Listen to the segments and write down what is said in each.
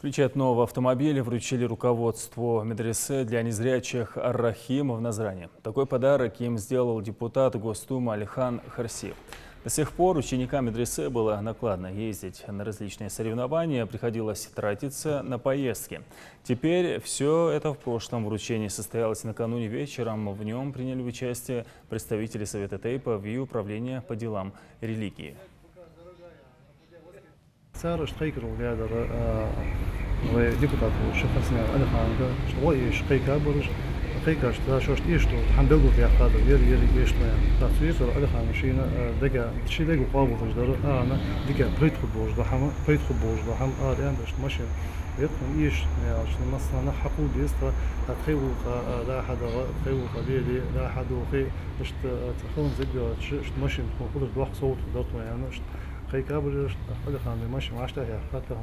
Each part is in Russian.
Ключи от нового автомобиля вручили руководству медресе для незрячих Ар-Рахим в Назране. Такой подарок им сделал депутат Госдумы Алихан Харсиев. До сих пор ученикам медресе было накладно ездить на различные соревнования, приходилось тратиться на поездки. Теперь все это в прошлом. Вручение состоялось накануне вечером. В нем приняли участие представители Совета Тейпов и Управления по делам религии. депутат шефасня Алиханга, что ешь кайка бурж, кайка что шост ешь то хандалу في هذا ير ешь то تصوير Алихан شينا دقة شيء دقة قابو تجدر أنا دقة بيدخل بورج ضحم بيدخل بورج ضحم يعني باش ماشي يدخل يش يعني شنو مثلا حقود يستا تخيو لا حد تخيو قبيلي لا حد وخي باش تخون زق شت ماشي خذ بواحد صوت دوت يعني كيكا برج Алихан ماشي ما عشتها هي حتى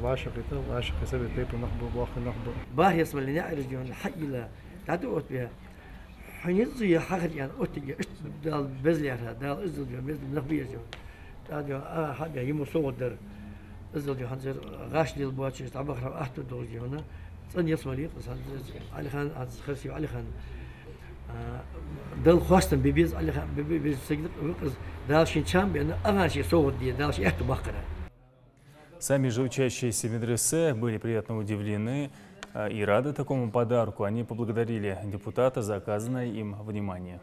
وعاشقته وعاشق سبب تيبو نخبر واخر نخبر باه يسمى اللي نعرج جون الحي لا تعدوت بها حنيزي حاجة يعني أوتي دال بزلي هذا دال إزل جون بزل نخبير جون تعدو حاجة يمو صوت در إزل جون هنزر غاش ديال بواتش تعبخ رب أحد دول جونا صن يسمى لي قص Алихан عز خرسي Алихан دال خواستن بيبيز Алихан بيبيز سجد وقص دال شين شام بأن أغاني صوت دي دال شيء أحد بقرة. Сами же учащиеся медресе были приятно удивлены и рады такому подарку. Они поблагодарили депутата за оказанное им внимание.